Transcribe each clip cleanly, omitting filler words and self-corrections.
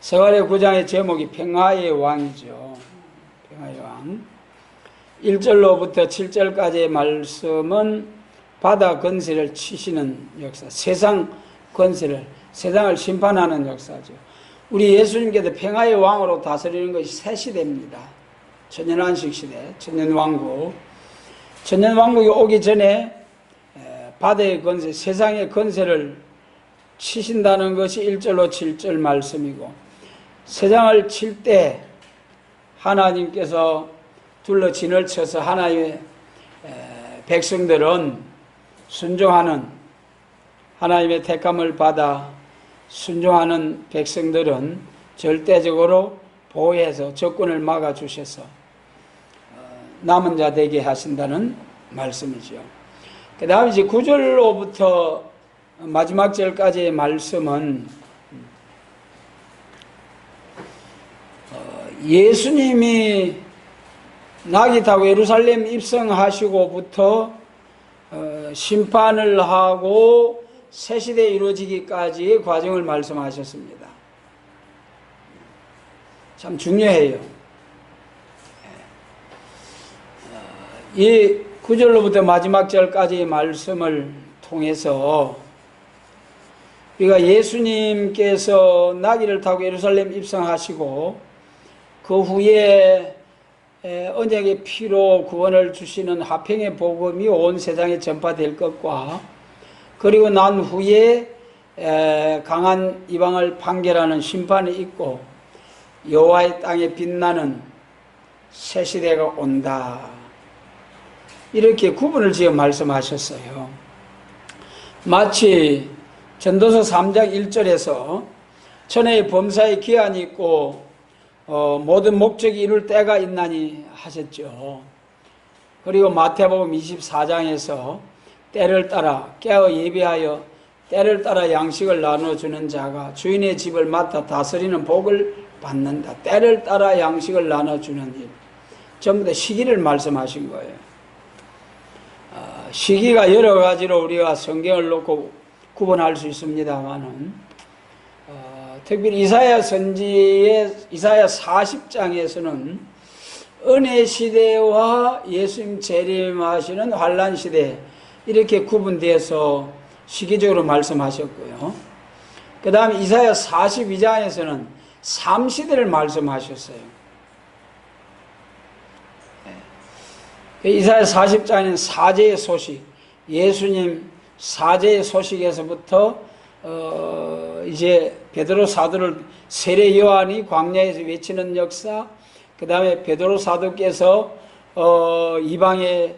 스가랴 9장의 제목이 평화의 왕이죠. 평화의 왕. 1절로부터 7절까지의 말씀은 바다 권세를 치시는 역사, 세상 권세를, 세상을 심판하는 역사죠. 우리 예수님께서 평화의 왕으로 다스리는 것이 새 시대입니다. 천년안식 시대, 천년왕국. 천년왕국이 오기 전에 바다의 권세, 세상의 권세를 치신다는 것이 1절로 7절 말씀이고, 세상을 칠 때 하나님께서 둘러 진을 쳐서 하나님의 백성들은 순종하는, 하나님의 택함을 받아 순종하는 백성들은 절대적으로 보호해서 적군을 막아주셔서 남은 자 되게 하신다는 말씀이죠. 그 다음 이제 9절로부터 마지막 절까지의 말씀은 예수님이 낙이 타고 예루살렘 입성하시고부터 심판을 하고 새 시대 이루어지기까지의 과정을 말씀하셨습니다. 참 중요해요. 이 9절로부터 마지막 절까지의 말씀을 통해서 우리가 예수님께서 나귀를 타고 예루살렘 입성하시고 그 후에 언약의 피로 구원을 주시는 화평의 복음이 온 세상에 전파될 것과, 그리고 난 후에 강한 이방을 판결하는 심판이 있고 여호와의 땅에 빛나는 새 시대가 온다, 이렇게 구분을 지어 말씀하셨어요. 마치 전도서 3장 1절에서 천하의 범사에 기한이 있고 모든 목적이 이룰 때가 있나니 하셨죠. 그리고 마태복음 24장에서 때를 따라 깨어 예비하여 때를 따라 양식을 나눠주는 자가 주인의 집을 맡아 다스리는 복을 받는다. 때를 따라 양식을 나눠주는 일, 전부 다 시기를 말씀하신 거예요. 시기가 여러 가지로 우리가 성경을 놓고 구분할 수 있습니다만은 특별히 이사야 선지의 이사야 40장에서는 은혜 시대와 예수님 재림하시는 환란 시대, 이렇게 구분되어서 시기적으로 말씀하셨고요. 그 다음에 이사야 42장에서는 삶시대를 말씀하셨어요. 이사야 40장에는 사제의 소식, 예수님 사제의 소식에서부터 이제 베드로 사도를 세례 요한이 광야에서 외치는 역사, 그 다음에 베드로 사도께서 이방의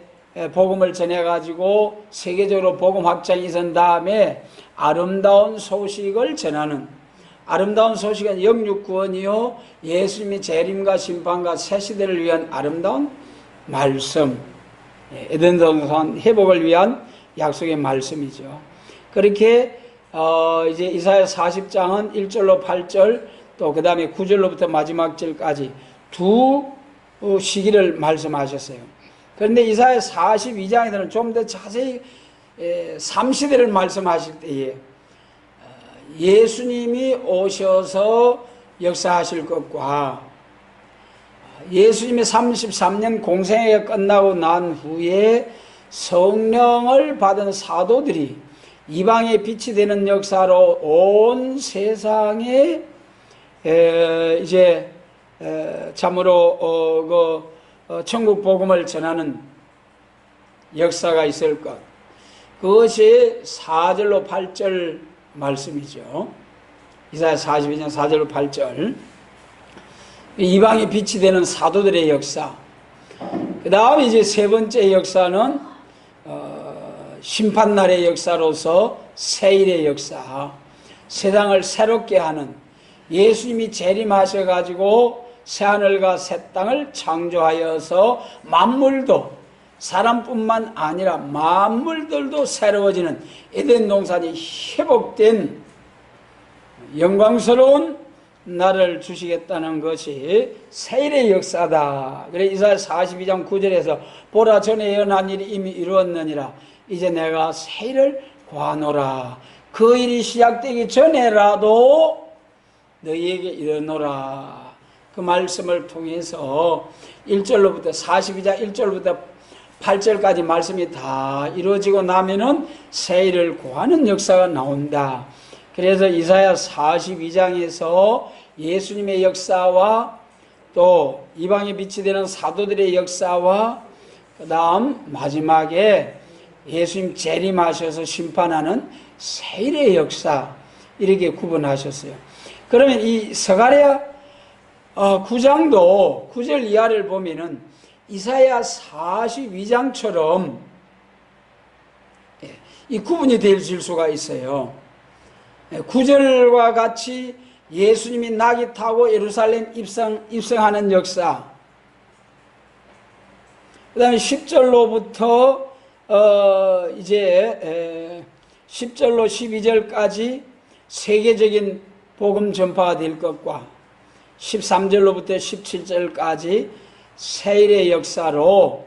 복음을 전해가지고 세계적으로 복음 확장이 선 다음에 아름다운 소식을 전하는, 아름다운 소식은 영육 구원이요 예수님의 재림과 심판과 새 시대를 위한 아름다운 말씀, 에덴 동산 회복을 위한 약속의 말씀이죠. 그렇게 이제 이사야 40장은 1절로 8절, 또 그 다음에 9절로부터 마지막 절까지 두 시기를 말씀하셨어요. 그런데 이사야 42장에서는 좀 더 자세히 3시대를 말씀하실 때에 예수님이 오셔서 역사하실 것과 예수님의 33년 공생애가 끝나고 난 후에 성령을 받은 사도들이 이방의 빛이 되는 역사로 온 세상에 이제 참으로 천국 복음을 전하는 역사가 있을 것, 그것이 4절로 8절 말씀이죠. 이사야 42장 4절로 8절, 이방의 빛이 되는 사도들의 역사. 그 다음에 이제 세 번째 역사는 심판날의 역사로서 새일의 역사, 세상을 새롭게 하는, 예수님이 재림하셔가지고 새하늘과 새 땅을 창조하여서 만물도, 사람뿐만 아니라 만물들도 새로워지는 에덴 동산이 회복된 영광스러운 날을 주시겠다는 것이 새일의 역사다. 그래 이사야 42장 9절에서 보라 전에 예언한 일이 이미 이루었느니라, 이제 내가 새일을 구하노라. 그 일이 시작되기 전에라도 너희에게 이르노라. 그 말씀을 통해서 1절로부터 42장 1절부터 8절까지 말씀이 다 이루어지고 나면은 세일을 구하는 역사가 나온다. 그래서 이사야 42장에서 예수님의 역사와 또 이방에 빛이 되는 사도들의 역사와 그 다음 마지막에 예수님 재림하셔서 심판하는 세일의 역사, 이렇게 구분하셨어요. 그러면 이 스가랴 9장도 9절 이하를 보면은 이사야 42장처럼 이 구분이 될 수가 있어요. 9절과 같이 예수님이 낙이 타고 예루살렘 입성하는 역사, 그 다음에 10절로부터 이제 10절로 12절까지 세계적인 복음 전파가 될 것과 13절로부터 17절까지 세일의 역사로,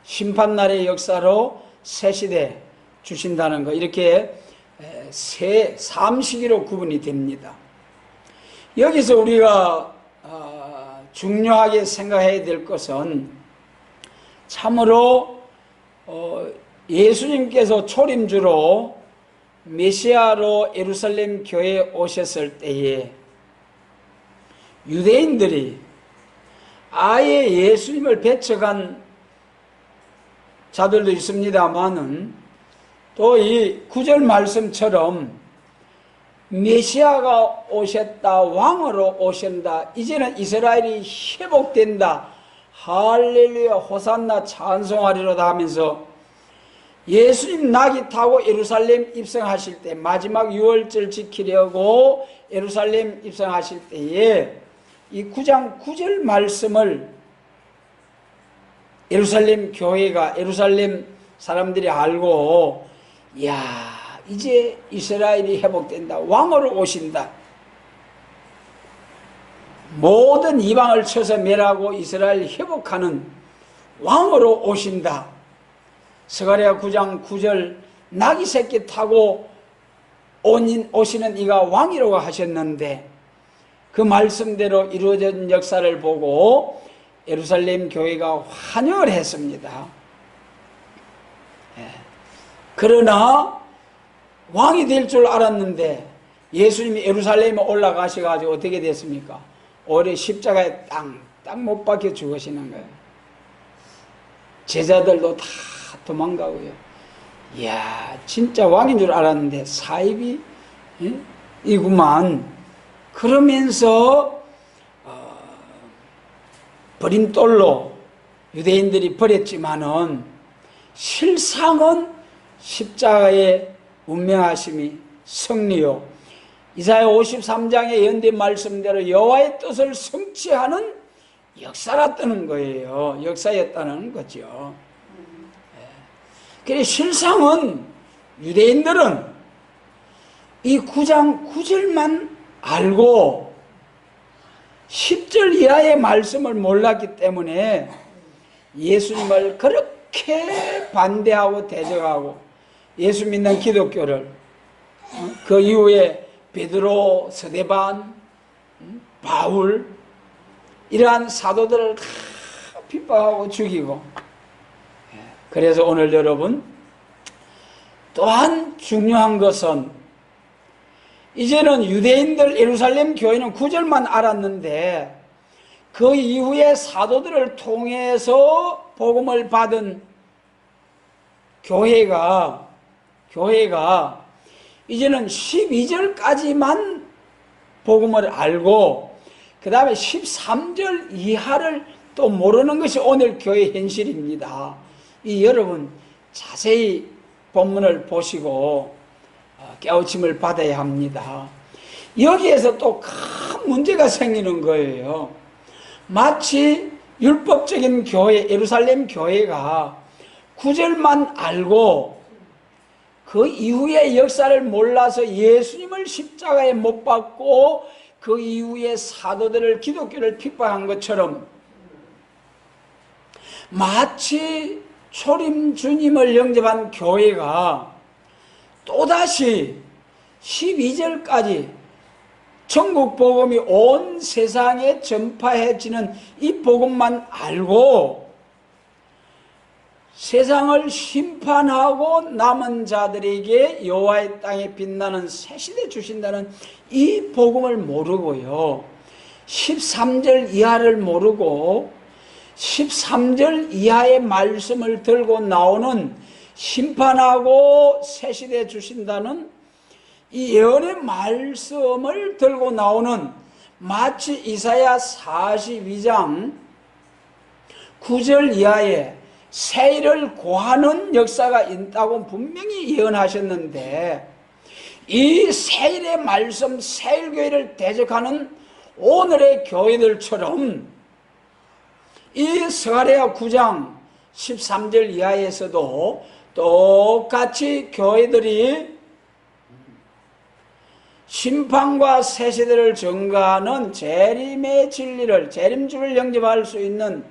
심판날의 역사로 새 시대 주신다는 거, 이렇게 세 3시기로 구분이 됩니다. 여기서 우리가 중요하게 생각해야 될 것은 참으로 예수님께서 초림주로 메시아로 예루살렘 교회에 오셨을 때에 유대인들이 아예 예수님을 배척한 자들도 있습니다만은 또 이 9절 말씀처럼 메시아가 오셨다, 왕으로 오신다, 이제는 이스라엘이 회복된다, 할렐루야 호산나 찬송하리로다 하면서 예수님 낙이 타고 예루살렘 입성하실 때, 마지막 유월절 지키려고 예루살렘 입성하실 때에 이 9장 9절 말씀을 예루살렘 교회가, 예루살렘 사람들이 알고, 야, 이제 이스라엘이 회복된다, 왕으로 오신다, 모든 이방을 쳐서 멸하고 이스라엘 회복하는 왕으로 오신다. 스가랴 9장 9절 나귀 새끼 타고 오시는 이가 왕이라고 하셨는데 그 말씀대로 이루어진 역사를 보고 예루살렘 교회가 환영을 했습니다. 그러나 왕이 될 줄 알았는데 예수님이 예루살렘에 올라가셔가지고 어떻게 됐습니까? 오히려 십자가에 땅 못 박혀 죽으시는 거예요. 제자들도 다 도망가고요. 이야, 진짜 왕인 줄 알았는데 사입이 이구만. 그러면서 버림돌로 유대인들이 버렸지만은 실상은 십자가의 운명하심이 승리요, 이사야 53장의 연대 말씀대로 여호와의 뜻을 성취하는 역사였다는 거예요. 역사였다는 거죠. 그래서 실상은 유대인들은 이 9장 9절만 알고 10절 이하의 말씀을 몰랐기 때문에 예수님을 그렇게 반대하고 대적하고, 예수 믿는 기독교를 그 이후에 베드로, 스데반, 바울 이러한 사도들을 다 핍박하고 죽이고. 그래서 오늘 여러분, 또한 중요한 것은 이제는 유대인들 예루살렘 교회는 9절만 알았는데 그 이후에 사도들을 통해서 복음을 받은 교회가 이제는 12절까지만 복음을 알고 그 다음에 13절 이하를 또 모르는 것이 오늘 교회 현실입니다. 이 여러분 자세히 본문을 보시고 깨우침을 받아야 합니다. 여기에서 또 큰 문제가 생기는 거예요. 마치 율법적인 교회, 예루살렘 교회가 9절만 알고 그 이후의 역사를 몰라서 예수님을 십자가에 못 박고 그 이후에 사도들을, 기독교를 핍박한 것처럼 마치 초림 주님을 영접한 교회가 또다시 12절까지 천국 복음이 온 세상에 전파해지는 이 복음만 알고 세상을 심판하고 남은 자들에게 여호와의 땅에 빛나는 새 시대 주신다는 이 복음을 모르고요, 13절 이하를 모르고 13절 이하의 말씀을 들고 나오는 심판하고 새 시대 주신다는 이 예언의 말씀을 들고 나오는 마치 이사야 42장 9절 이하에 세일을 고하는 역사가 있다고 분명히 예언하셨는데, 이 세일의 말씀, 세일교회를 대적하는 오늘의 교회들처럼 이 스가랴 9장 13절 이하에서도 똑같이 교회들이 심판과 새시대를 증거하는 재림의 진리를, 재림주를 영접할 수 있는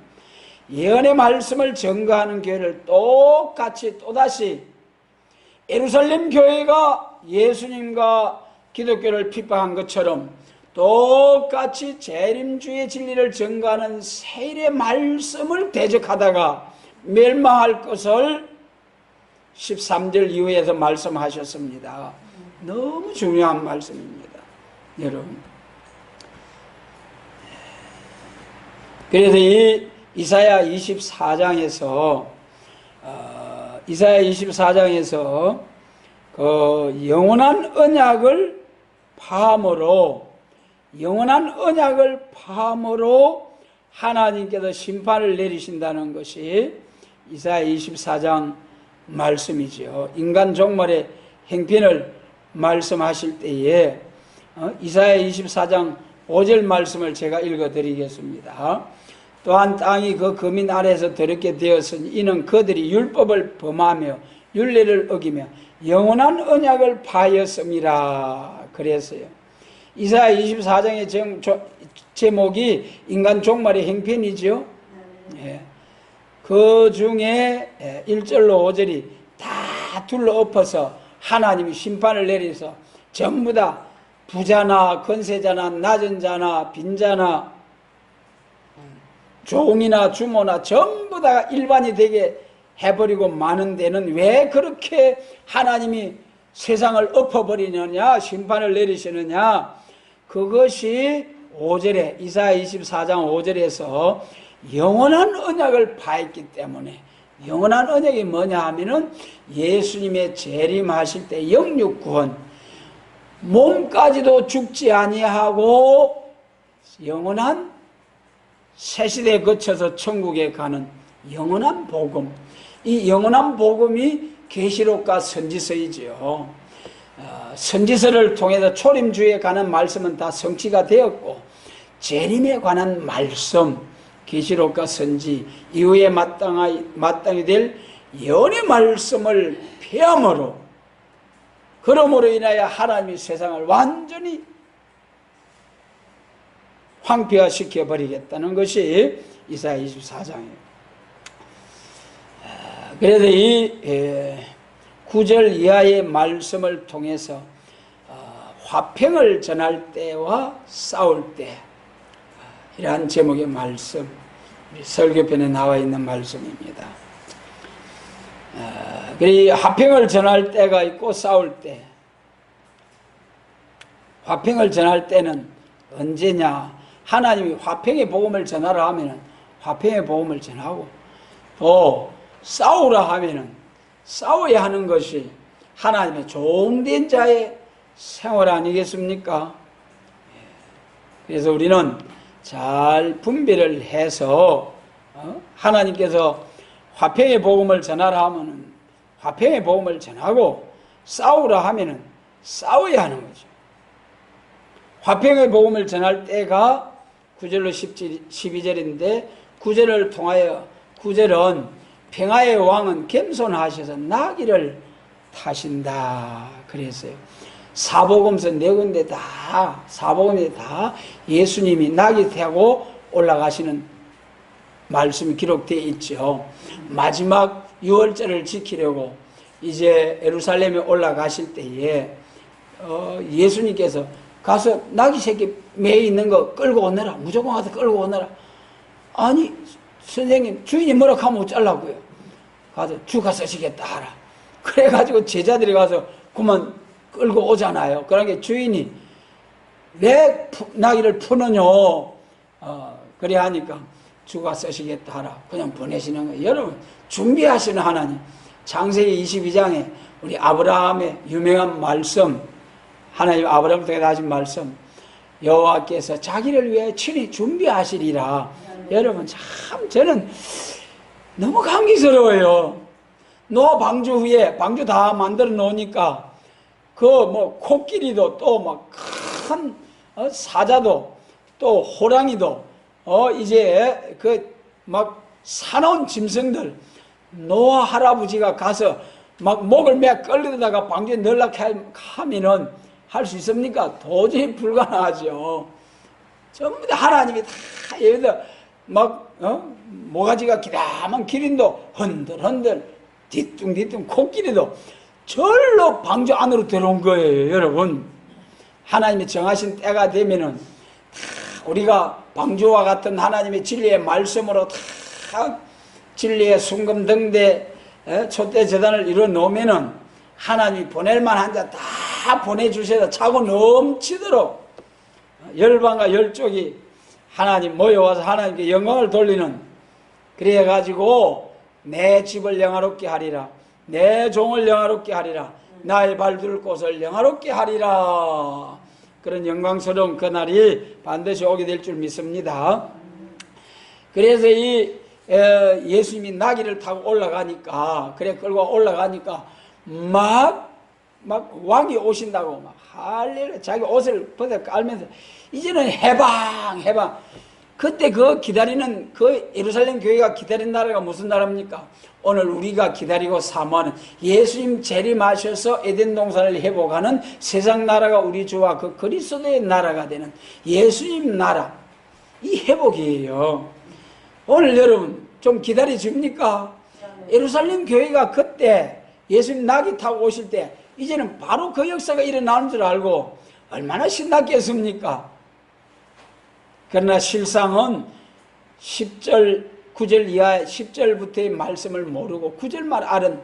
예언의 말씀을 증거하는 교회를 똑같이 또다시 예루살렘 교회가 예수님과 기독교를 핍박한 것처럼 똑같이 재림주의 진리를 증거하는 세일의 말씀을 대적하다가 멸망할 것을 13절 이후에서 말씀하셨습니다. 너무 중요한 말씀입니다, 여러분. 그래서 이 이사야 24장에서 그 영원한 언약을 파함으로 하나님께서 심판을 내리신다는 것이 이사야 24장 말씀이죠. 인간 종말의 행편을 말씀하실 때에 이사야 24장 5절 말씀을 제가 읽어드리겠습니다. 또한 땅이 그 거민 아래에서 더럽게 되었으니 이는 그들이 율법을 범하며 율례를 어기며 영원한 언약을 파하였음이라 그랬어요. 이사야 24장의 제목이 인간 종말의 행편이죠. 예. 그 중에 1절로 5절이 다 둘러엎어서 하나님이 심판을 내려서 전부 다 부자나 건세자나 낮은 자나 빈자나 종이나 주모나 전부 다 일반이 되게 해버리고 마는 데는 왜 그렇게 하나님이 세상을 엎어버리느냐, 심판을 내리시느냐, 그것이 5절에 이사야 24장 5절에서 영원한 언약을 파했기 때문에, 영원한 언약이 뭐냐 하면은 예수님의 재림하실 때 영육구원, 몸까지도 죽지 아니하고 영원한 새시대에 거쳐서 천국에 가는 영원한 복음, 이 영원한 복음이 계시록과 선지서이지요. 선지서를 통해서 초림주에 관한 말씀은 다 성취가 되었고, 재림에 관한 말씀, 계시록과 선지 이후에 마땅히 될 예언의 말씀을 폐함으로, 그러므로 인하여 하나님이 세상을 완전히 황폐화시켜 버리겠다는 것이 이사야 24장이에요. 그래서 이 9절 이하의 말씀을 통해서 화평을 전할 때와 싸울 때, 이러한 제목의 말씀, 우리 설교편에 나와 있는 말씀입니다. 그리고 화평을 전할 때가 있고 싸울 때, 화평을 전할 때는 언제냐? 하나님이 화평의 복음을 전하라 하면은 화평의 복음을 전하고, 또 싸우라 하면은 싸워야 하는 것이 하나님의 종된 자의 생활 아니겠습니까? 그래서 우리는 잘 분별을 해서 하나님께서 화평의 복음을 전하라 하면은 화평의 복음을 전하고, 싸우라 하면은 싸워야 하는 거죠. 화평의 복음을 전할 때가 9절로 12절인데, 9절을 통하여, 9절은 평화의 왕은 겸손하셔서 나귀를 타신다 그랬어요. 사복음서 네 군데 다, 사복음에 다 예수님이 나귀 타고 올라가시는 말씀이 기록되어 있죠. 마지막 유월절을 지키려고 이제 예루살렘에 올라가실 때에 예수님께서 가서 나귀 새끼 매 있는 거 끌고 오너라. 무조건 가서 끌고 오너라. 아니 선생님 주인이 뭐라 하면 어쩌려고요. 가서 주가 쓰시겠다 하라. 그래가지고 제자들이 가서 그만 끌고 오잖아요. 그러니까 주인이 왜 나귀를 푸느뇨? 그래 하니까 주가 쓰시겠다 하라. 그냥 보내시는 거예요. 여러분 준비하시는 하나님. 창세기 22장에 우리 아브라함의 유명한 말씀, 하나님 아브라함한테 하신 말씀, 여호와께서 자기를 위해 친히 준비하시리라. 여러분 참 저는 너무 감격스러워요. 노아 방주 후에 방주 다 만들어 놓으니까 그 뭐 코끼리도 또 막 큰 사자도 또 호랑이도 이제 그 막 사나운 짐승들 노아 할아버지가 가서 막 목을 매 끌려다가 방주에 넣으려고 하면은 할 수 있습니까? 도저히 불가능하죠. 전부 다 하나님이 다 여기다 막 모가지가 기다만 기린도 흔들흔들 뒤뚱뒤뚱 코끼리도 절로 방주 안으로 들어온 거예요. 여러분 하나님이 정하신 때가 되면은 다 우리가 방주와 같은 하나님의 진리의 말씀으로 다 진리의 순금등대 촛대 재단을 이루어 놓으면은 하나님이 보낼 만한 자 다 보내주셔서 차고 넘치도록 열방과 열족이 하나님 모여와서 하나님께 영광을 돌리는, 그래가지고 내 집을 영화롭게 하리라, 내 종을 영화롭게 하리라, 나의 발둘 곳을 영화롭게 하리라. 그런 영광스러운 그날이 반드시 오게 될 줄 믿습니다. 그래서 이 예수님이 나귀를 타고 올라가니까, 그래 끌고 올라가니까 막 왕이 오신다고 막 할렐루야 자기 옷을 벗어 깔면서 이제는 해방. 그때 그 기다리는 그 예루살렘 교회가 기다린 나라가 무슨 나라입니까? 오늘 우리가 기다리고 사모하는 예수님 재림하셔서 에덴 동산을 회복하는 세상 나라가 우리 주와 그 그리스도의 나라가 되는 예수님 나라, 이 회복이에요. 오늘 여러분 좀 기다려집니까? 예루살렘 교회가 그때 예수님 나귀 타고 오실 때 이제는 바로 그 역사가 일어나는 줄 알고 얼마나 신났겠습니까? 그러나 실상은 10절 9절 이하 10절부터의 말씀을 모르고 9절만 알은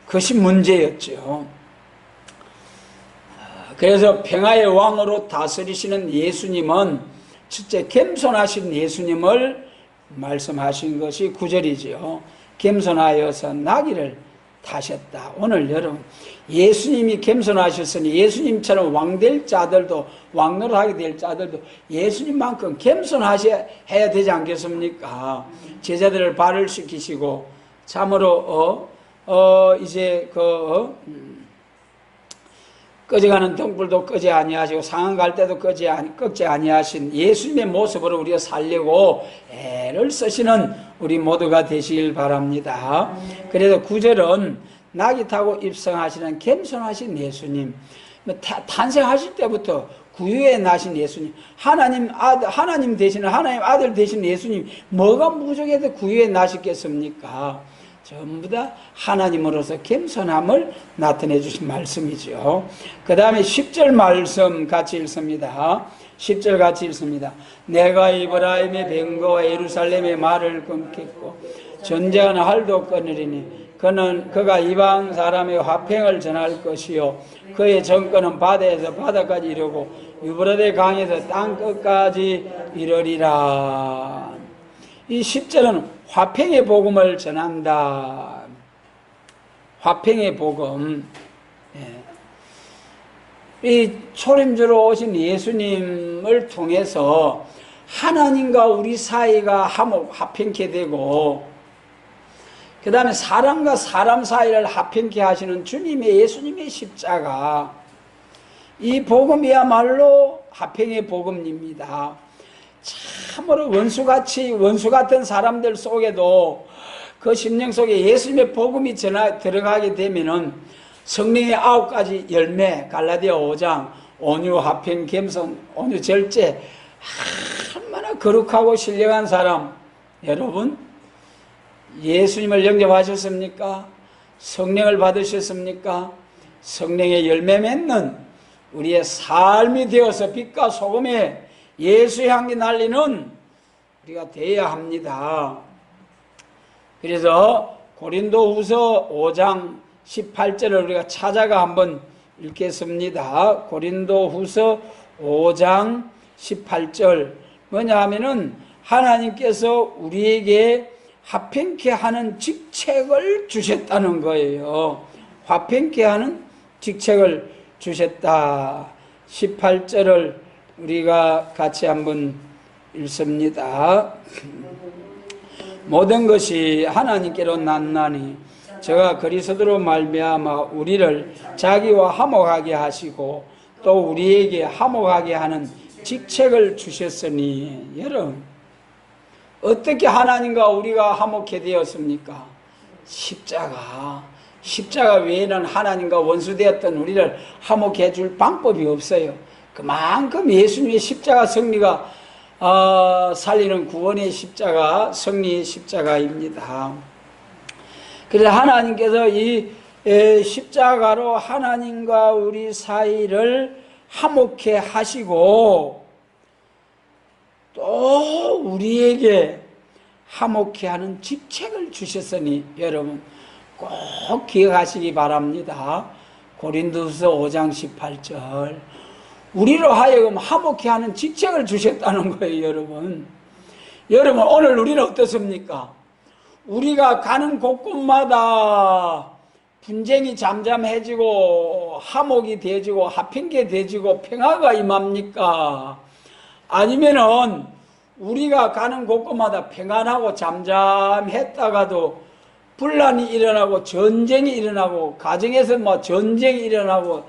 그것이 문제였죠. 그래서 평화의 왕으로 다스리시는 예수님은, 첫째 겸손하신 예수님을 말씀하신 것이 9절이지요. 겸손하여서 나귀를 타셨다. 오늘 여러분 예수님이 겸손하셨으니 예수님처럼 왕될 자들도, 왕노릇하게 될 자들도 예수님만큼 겸손하셔야 되지 않겠습니까? 제자들을 발을 씻기시고 참으로 이제 꺼져가는 등불도 끄지 아니하시고 상한 갈 때도 끄지 아니하신 예수님의 모습으로 우리가 살려고 애를 쓰시는 우리 모두가 되시길 바랍니다. 그래서 9절은 나귀 타고 입성하시는 겸손하신 예수님, 탄생하실 때부터 구유에 나신 예수님, 하나님 되시는, 하나님 아들 되시는 예수님, 뭐가 부족해도 구유에 나셨겠습니까? 전부 다 하나님으로서 겸손함을 나타내 주신 말씀이죠. 그 다음에 10절 말씀 같이 읽습니다. 10절 같이 읽습니다. 내가 이브라임의 병거와 예루살렘의 말을 끊겠고 전쟁은 활도 끊으리니 그가 이방 사람의 화평을 전할 것이요 그의 정권은 바다에서 바다까지 이르고 유브라데 강에서 땅 끝까지 이르리라. 이 10절은 화평의 복음을 전한다. 화평의 복음. 이 초림주로 오신 예수님을 통해서 하나님과 우리 사이가 화평케 되고, 그 다음에 사람과 사람 사이를 화평케 하시는 주님의 예수님의 십자가, 이 복음이야말로 화평의 복음입니다. 참으로 원수 같은 사람들 속에도 그 심령 속에 예수님의 복음이 들어가게 되면은 성령의 9가지 열매, 갈라디아 5장, 온유, 화평, 겸손, 온유, 절제, 얼마나 거룩하고 신령한 사람. 여러분 예수님을 영접하셨습니까? 성령을 받으셨습니까? 성령의 열매 맺는 우리의 삶이 되어서 빛과 소금의 예수 향기 날리는 우리가 되어야 합니다. 그래서 고린도후서 5장 18절을 우리가 찾아가 한번 읽겠습니다. 고린도후서 5장 18절 뭐냐 하면은 하나님께서 우리에게 화평케 하는 직책을 주셨다는 거예요. 화평케 하는 직책을 주셨다. 18절을 우리가 같이 한번 읽습니다. 모든 것이 하나님께로 났나니 저가 그리스도로 말미암아 우리를 자기와 화목하게 하시고 또 우리에게 화목하게 하는 직책을 주셨으니. 여러분, 어떻게 하나님과 우리가 화목해 되었습니까? 십자가 외에는 하나님과 원수되었던 우리를 화목해 줄 방법이 없어요. 그만큼 예수님의 십자가 승리가 살리는 구원의 십자가, 승리의 십자가입니다. 그래서 하나님께서 이 십자가로 하나님과 우리 사이를 화목해 하시고 또 우리에게 화목해 하는 직책을 주셨으니 여러분 꼭 기억하시기 바랍니다. 고린도후서 5장 18절 우리로 하여금 화목해 하는 직책을 주셨다는 거예요. 여러분 오늘 우리는 어떻습니까? 우리가 가는 곳곳마다 분쟁이 잠잠해지고 화목이 되어지고 화평게 되어지고 평화가 임합니까? 아니면은 우리가 가는 곳곳마다 평안하고 잠잠했다가도 분란이 일어나고 전쟁이 일어나고 가정에서 뭐 전쟁이 일어나고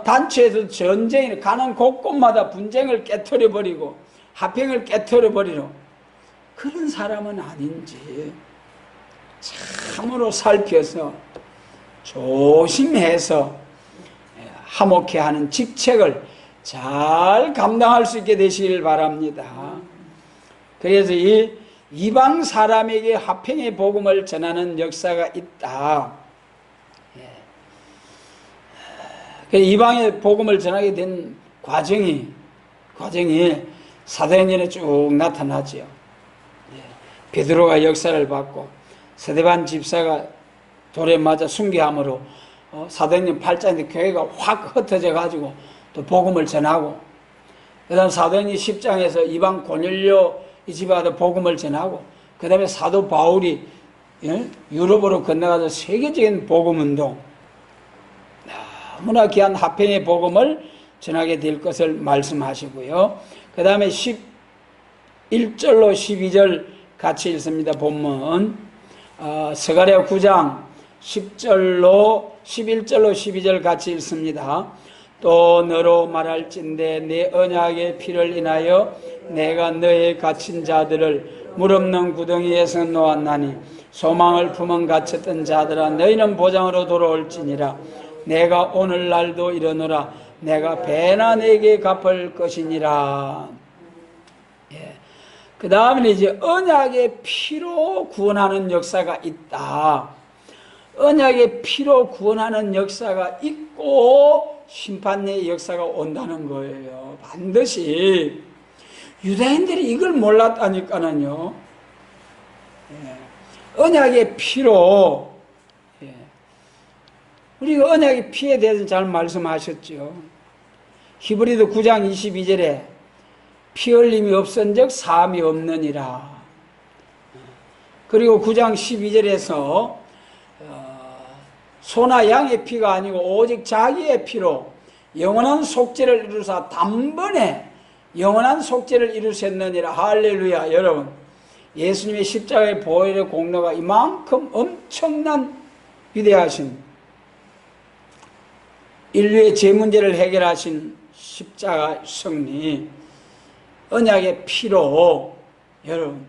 단체에서 전쟁이 가는 곳곳마다 분쟁을 깨트려 버리고 화평을 깨트려 버리는 그런 사람은 아닌지 참으로 살펴서 조심해서 화목해 하는 직책을 잘 감당할 수 있게 되시길 바랍니다. 그래서 이 이방 사람에게 화평의 복음을 전하는 역사가 있다. 이방의 복음을 전하게 된 과정이 사도행전에 쭉 나타나죠. 베드로가 역사를 받고 스데반 집사가 돌에 맞아 순교함으로 사도행전 8장인데 교회가 확 흩어져 가지고 또 복음을 전하고 그 다음 사도행전 10장에서 이방 고넬료 이 집에 가서 복음을 전하고 그 다음에 사도 바울이 유럽으로 건너가서 세계적인 복음운동 너무나 귀한 화평의 복음을 전하게 될 것을 말씀하시고요. 그 다음에 11절로 12절 같이 읽습니다. 본문 스가랴 9장 11절로 12절 같이 읽습니다. 또 너로 말할진대 내 언약의 피를 인하여 내가 너의 갇힌 자들을 물없는 구덩이에서 놓았나니 소망을 품은 갇혔던 자들아 너희는 보장으로 돌아올지니라. 내가 오늘날도 이르노라. 내가 배나 내게 갚을 것이니라. 그 다음에 이제 언약의 피로 구원하는 역사가 있다. 언약의 피로 구원하는 역사가 있고 심판의 역사가 온다는 거예요. 반드시. 유다인들이 이걸 몰랐다니까는요. 언약의 피로, 우리가 언약의 피에 대해서 잘 말씀하셨죠. 히브리서 9장 22절에 피 흘림이 없은즉 사함이 없느니라. 그리고 9장 12절에서 소나 양의 피가 아니고 오직 자기의 피로 영원한 속죄를 이루사 단번에 영원한 속죄를 이루셨느니라. 할렐루야. 여러분, 예수님의 십자가의 보혈의 공로가 이만큼 엄청난 위대하신 인류의 죄 문제를 해결하신 십자가 승리, 언약의 피로 여러분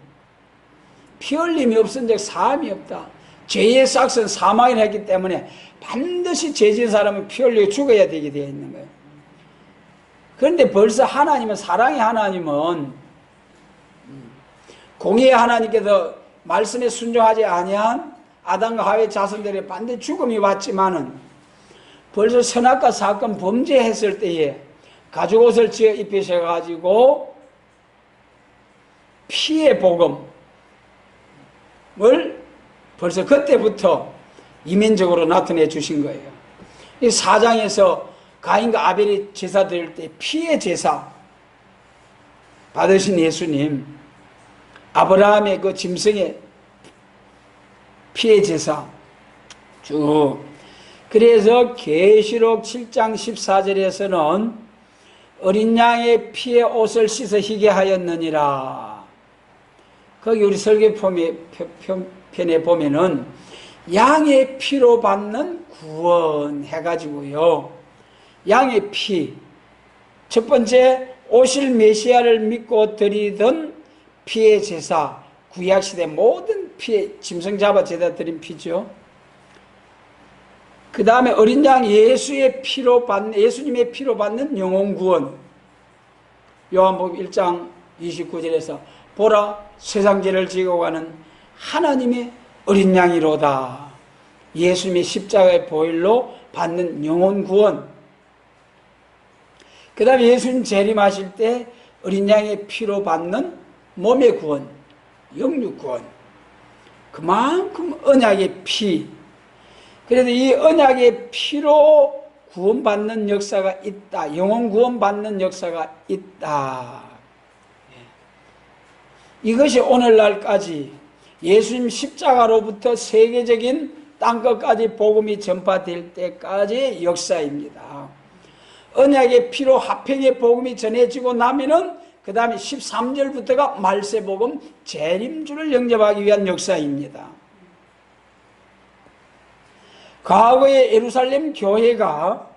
피 흘림이 없은즉 사함이 없다. 죄의 싹은 사망이라 했기 때문에 반드시 죄 지은 사람은 피 흘리고 죽어야 되게 되어 있는 거예요. 그런데 벌써 하나님은, 사랑의 하나님은, 공의의 하나님께서 말씀에 순종하지 아니한 아담과 하와의 자손들의 반드시 죽음이 왔지만은 벌써 선악과 사건 범죄했을 때에 가죽옷을 지어 입히셔가지고 피의 복음을 벌써 그때부터 이면적으로 나타내 주신 거예요. 이 4장에서 가인과 아벨이 제사 드릴 때 피의 제사 받으신 예수님, 아브라함의 그 짐승의 피의 제사 쭉. 그래서 계시록 7장 14절에서는 어린 양의 피의 옷을 씻어 희게 하였느니라. 거기 우리 설교편에 보면은 양의 피로 받는 구원 해가지고요. 양의 피. 첫 번째, 오실 메시아를 믿고 드리던 피의 제사. 구약시대 모든 피의, 짐승 잡아 제사 드린 피죠. 그 다음에 어린 양 예수님의 피로 받는 영혼 구원. 요한복음 1장 29절에서 보라 세상 죄를 지고 가는 하나님의 어린 양이로다. 예수님의 십자가의 보혈로 받는 영혼 구원. 그 다음에 예수님 재림하실 때 어린 양의 피로 받는 몸의 구원, 영육 구원. 그만큼 언약의 피. 그래서 이 언약의 피로 구원받는 역사가 있다. 영혼 구원받는 역사가 있다. 이것이 오늘날까지 예수님 십자가로부터 세계적인 땅끝까지 복음이 전파될 때까지의 역사입니다. 언약의 피로 화평의 복음이 전해지고 나면은 그 다음에 13절부터가 말세복음 재림주를 영접하기 위한 역사입니다. 과거의 예루살렘 교회가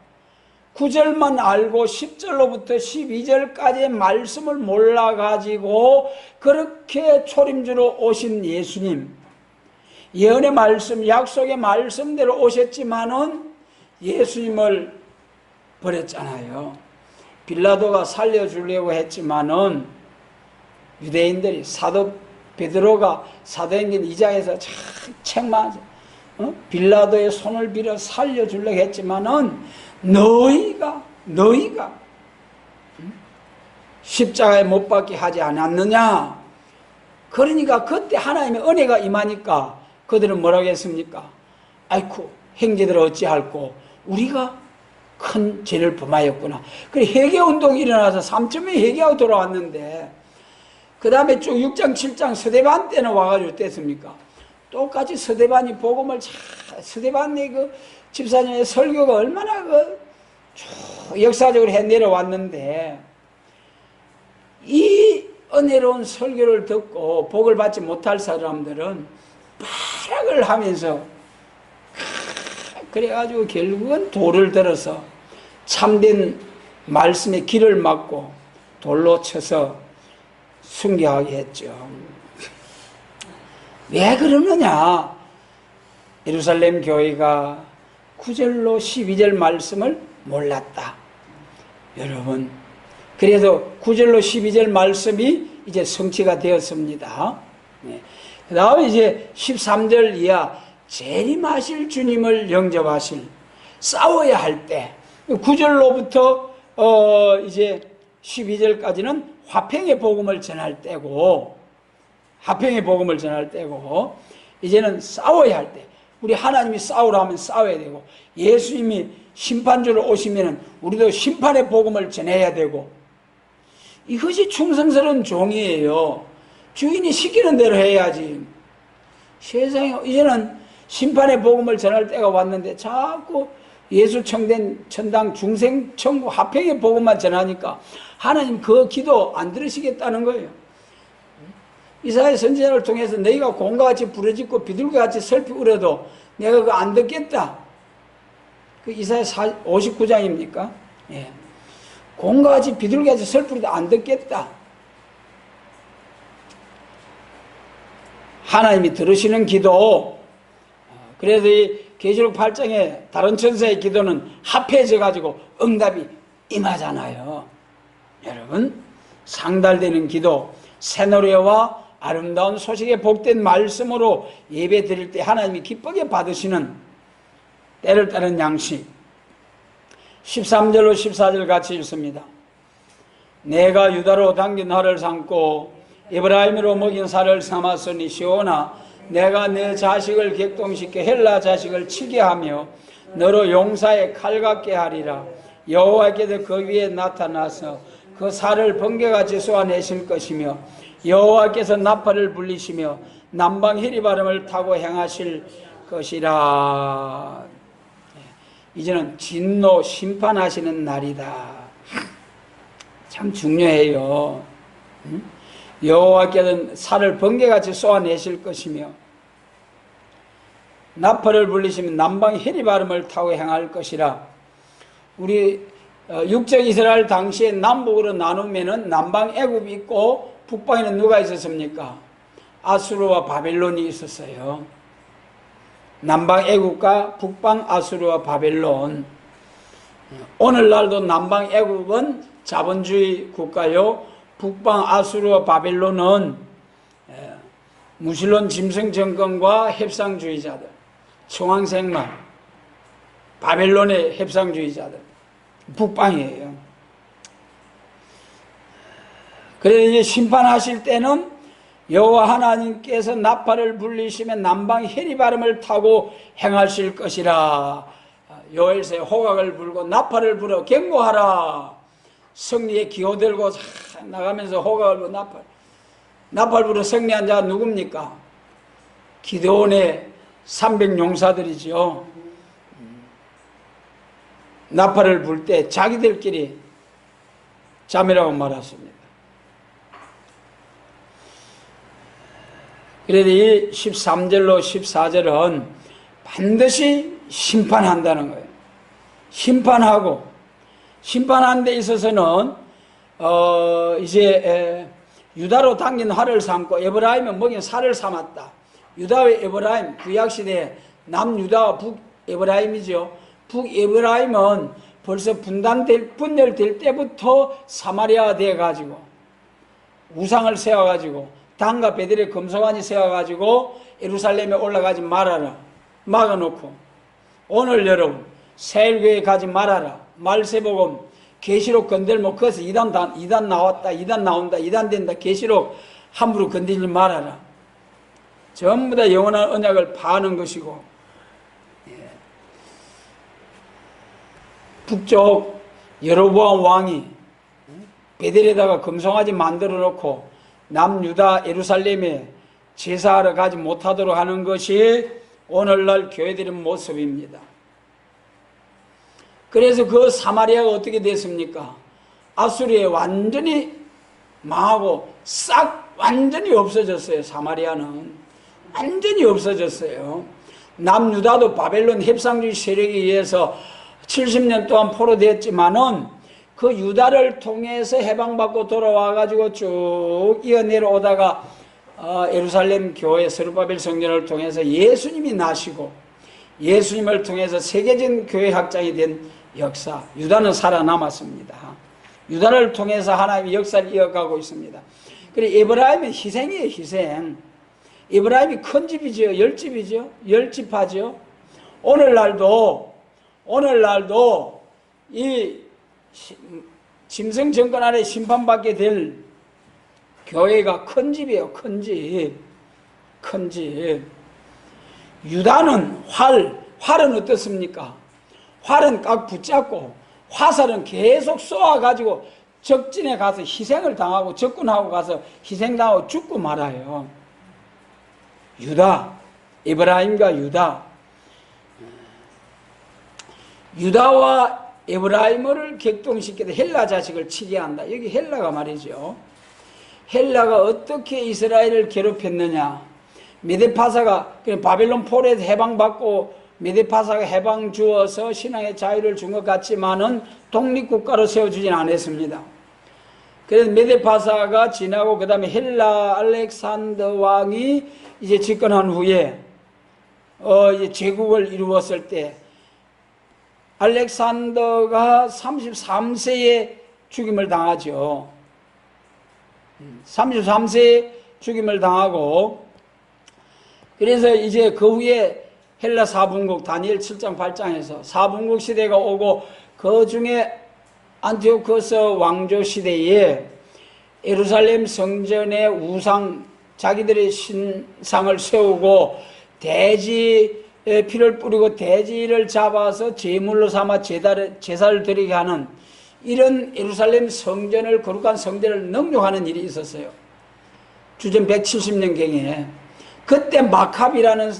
9절만 알고 10절로부터 12절까지의 말씀을 몰라가지고 그렇게 초림주로 오신 예수님, 예언의 말씀, 약속의 말씀대로 오셨지만은 예수님을 버렸잖아요. 빌라도가 살려주려고 했지만은 유대인들이 사도 베드로가 사도행전 2장에서 책만 빌라도의 손을 빌어 살려주려고 했지만은 너희가 십자가에 못 박게 하지 않았느냐. 그러니까 그때 하나님의 은혜가 임하니까 그들은 뭐라고 했습니까? 아이쿠 형제들 어찌할꼬 우리가 큰 죄를 범하였구나. 그래 회개운동이 일어나서 3천명이 회개하고 돌아왔는데 그 다음에 쭉 6장 7장 서대반 때는 와가지고 어땠습니까? 똑같이 서대반이 복음을 서대반의 그 집사님의 설교가 얼마나 역사적으로 해 내려왔는데 이 은혜로운 설교를 듣고 복을 받지 못할 사람들은 발악을 하면서 그래가지고 결국은 돌을 들어서 참된 말씀의 길을 막고 돌로 쳐서 순교하게 했죠. 왜 그러느냐? 예루살렘 교회가 9절로 12절 말씀을 몰랐다. 여러분, 그래서 9절로 12절 말씀이 이제 성취가 되었습니다. 그 다음에 이제 13절 이하 재림하실 주님을 영접하실 싸워야 할 때 9절로부터 이제 12절까지는 화평의 복음을 전할 때고 화평의 복음을 전할 때고 이제는 싸워야 할 때 우리 하나님이 싸우라 하면 싸워야 되고 예수님이 심판주로 오시면 우리도 심판의 복음을 전해야 되고 이것이 충성스러운 종이에요. 주인이 시키는 대로 해야지. 세상에 이제는 심판의 복음을 전할 때가 왔는데 자꾸 예수 청된 천당 중생 천국 화평의 복음만 전하니까 하나님 그 기도 안 들으시겠다는 거예요. 이사야 선지자를 통해서 너희가 곰과 같이 부르짖고 비둘기같이 슬피 울어도 내가 그거 안 듣겠다. 그 이사야 59장입니까? 예. 곰과 같이 비둘기같이 슬피 울어도 안 듣겠다. 하나님이 들으시는 기도. 그래서 이 계시록 8장에 다른 천사의 기도는 합해져 가지고 응답이 임하잖아요. 여러분, 상달되는 기도, 새 노래와 아름다운 소식의 복된 말씀으로 예배 드릴 때 하나님이 기쁘게 받으시는 때를 따른 양식, 13절로 14절 같이 읽습니다. 내가 유다로 당긴 활을 삼고 에브라임으로 먹인 살을 삼았으니 시온아, 내가 내 자식을 격동시켜 헬라 자식을 치게 하며 너로 용사의 칼 같게 하리라. 여호와께서 그 위에 나타나서 그 살을 번개같이 쏘아내실 것이며 여호와께서 나팔을 불리시며 남방 해리바람을 타고 행하실 것이라. 이제는 진노 심판하시는 날이다. 참 중요해요. 여호와께서는 살을 번개같이 쏘아내실 것이며 나팔을 불리시면 남방 해리바람을 타고 행할 것이라. 우리 육적 이스라엘 당시에 남북으로 나누면은 남방 애굽이 있고 북방에는 누가 있었습니까? 아수르와 바벨론이 있었어요. 남방 애굽과 북방 아수르와 바벨론. 오늘날도 남방 애굽은 자본주의 국가요, 북방 아수르와 바벨론은 무슬림 짐승 정권과 협상주의자들, 청왕생만, 바벨론의 협상주의자들, 북방이에요. 그래서 이제 심판하실 때는 여호와 하나님께서 나팔을 불리시면 남방 해리바람을 타고 행하실 것이라. 요엘서에 호각을 불고 나팔을 불어 경고하라. 승리의 기호 들고 나가면서 호각을 불어 나팔 불어 승리한 자가 누굽니까? 기드온의 300용사들이죠. 나팔을 불 때 자기들끼리 잠이라고 말했습니다. 그래서 이 13절로 14절은 반드시 심판한다는 거예요. 심판하는 데 있어서는 이제 유다로 당긴 활을 삼고 에브라임은 먹인 살을 삼았다. 유다와 에브라임, 구약시대에 남유다와 북에브라임이죠. 북에브라임은 벌써 분열될 때부터 사마리아가 되어가지고 우상을 세워가지고 단과 베델의 금송아지 세워가지고 예루살렘에 올라가지 말아라. 막아놓고 오늘 여러분 세일교회 가지 말아라. 말세복음 계시록 건들면 거기서 이단 나왔다, 이단 나온다, 이단 된다. 계시록 함부로 건들지 말아라. 전부 다 영원한 언약을 파는 것이고, 북쪽 여로보암 왕이 베델에다가 금송아지 만들어 놓고 남유다 예루살렘에 제사하러 가지 못하도록 하는 것이 오늘날 교회들의 모습입니다. 그래서 그 사마리아가 어떻게 됐습니까? 아수리에 완전히 망하고 싹 완전히 없어졌어요. 사마리아는 완전히 없어졌어요. 남유다도 바벨론 협상주의 세력에 의해서 70년 동안 포로되었지만은 그 유다를 통해서 해방받고 돌아와가지고 쭉 이어 내려오다가 예루살렘 교회 스룹바벨 성전을 통해서 예수님이 나시고 예수님을 통해서 세계적인 교회 확장이 된 역사, 유다는 살아남았습니다. 유다를 통해서 하나님의 역사를 이어가고 있습니다. 그리고 에브라임은 희생이에요, 희생. 에브라임이 큰 집이죠, 열집이죠, 열집하죠. 오늘날도 이 짐승 정권 아래 심판받게 될 교회가 큰 집이에요, 큰 집. 큰 집. 유다는 활은 어떻습니까? 활은 꽉 붙잡고 화살은 계속 쏘아가지고 적진에 가서 희생을 당하고 적군하고 가서 희생당하고 죽고 말아요. 유다, 에브라임과 유다와 에브라임을 격동시켜서 헬라 자식을 치게 한다. 여기 헬라가 말이죠. 헬라가 어떻게 이스라엘을 괴롭혔느냐. 메데파사가 바벨론 포로에서 해방받고 메데파사가 해방 주어서 신앙의 자유를 준 것 같지만은 독립국가로 세워주진 않았습니다. 그래서 메데파사가 지나고 그 다음에 헬라 알렉산더 왕이 이제 집권한 후에 이제 제국을 이루었을 때 알렉산더가 33세에 죽임을 당하죠. 33세에 죽임을 당하고, 그래서 이제 그 후에 헬라 사분국 다니엘 7장 8장에서 사분국 시대가 오고 그 중에 안티오코스 왕조 시대에 예루살렘 성전의 우상, 자기들의 신상을 세우고 돼지의 피를 뿌리고 돼지를 잡아서 제물로 삼아 제사를 드리게 하는 이런 예루살렘 성전을, 거룩한 성전을 능욕하는 일이 있었어요. 주전 170년경에. 그때 마캅이라는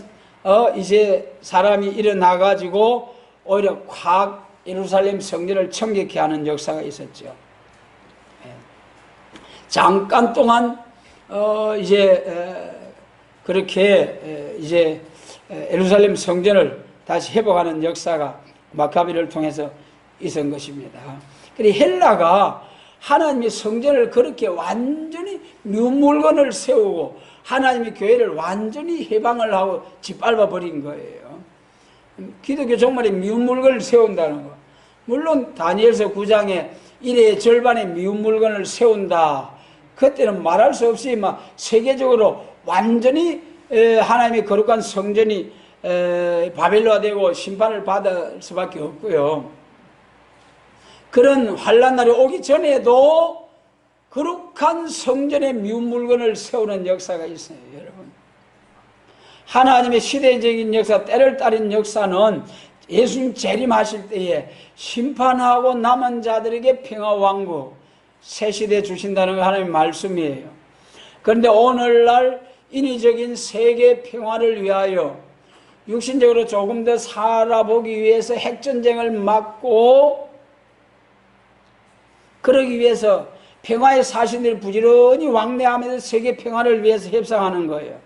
이제 사람이 일어나가지고 오히려 확 예루살렘 성전을 청격케 하는 역사가 있었죠. 잠깐 동안 그렇게 이제 예루살렘 성전을 다시 회복하는 역사가 마카비를 통해서 있은 것입니다. 그리고 헬라가 하나님의 성전을 그렇게 완전히 미운물건을 세우고 하나님의 교회를 완전히 해방을 하고 짓밟아 버린 거예요. 기독교 종말에 미운물건을 세운다는 거. 물론 다니엘서 9장에 일의 절반의 미운물건을 세운다. 그때는 말할 수 없이 막 세계적으로 완전히 하나님의 거룩한 성전이 바벨로화되고 심판을 받을 수밖에 없고요. 그런 환난 날이 오기 전에도 거룩한 성전의 미운 물건을 세우는 역사가 있어요, 여러분. 하나님의 시대적인 역사, 때를 따른 역사는 예수님 재림하실 때에 심판하고 남은 자들에게 평화왕국, 새 시대 주신다는 게 하나님의 말씀이에요. 그런데 오늘날 인위적인 세계 평화를 위하여 육신적으로 조금 더 살아보기 위해서 핵전쟁을 막고 그러기 위해서 평화의 사신들이 부지런히 왕래하면서 세계 평화를 위해서 협상하는 거예요.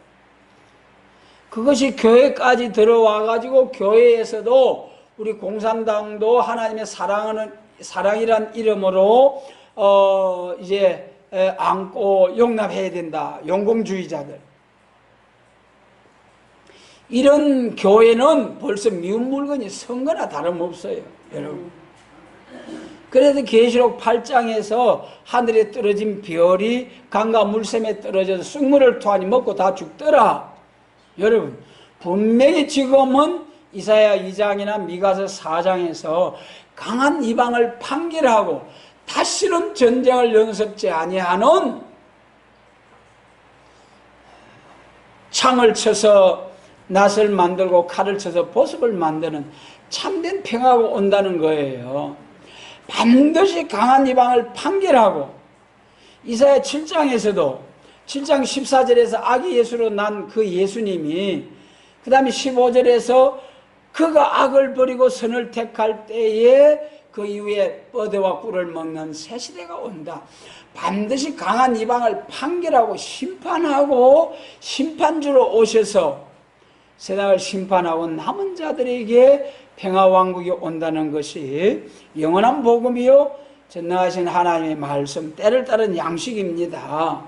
그것이 교회까지 들어와가지고 교회에서도 우리 공산당도 하나님의 사랑이란 이름으로 이제 안고 용납해야 된다. 용공주의자들. 이런 교회는 벌써 미운 물건이 선 거나 다름없어요, 여러분. 그래서 계시록 8장에서 하늘에 떨어진 별이 강과 물샘에 떨어져서 쑥물을 토하니 먹고 다 죽더라. 여러분, 분명히 지금은 이사야 2장이나 미가서 4장에서 강한 이방을 판결하고 다시는 전쟁을 연습지 아니하는, 창을 쳐서 낫을 만들고 칼을 쳐서 보습을 만드는 참된 평화가 온다는 거예요. 반드시 강한 이방을 판결하고, 이사야 7장에서도 7장 14절에서 아기 예수로 난 그 예수님이, 그 다음에 15절에서 그가 악을 버리고 선을 택할 때에 그 이후에 뻗어와 꿀을 먹는 새 시대가 온다. 반드시 강한 이방을 판결하고 심판하고 심판주로 오셔서 세상을 심판하고 남은 자들에게 평화왕국이 온다는 것이 영원한 복음이요 전능하신 하나님의 말씀, 때를 따른 양식입니다.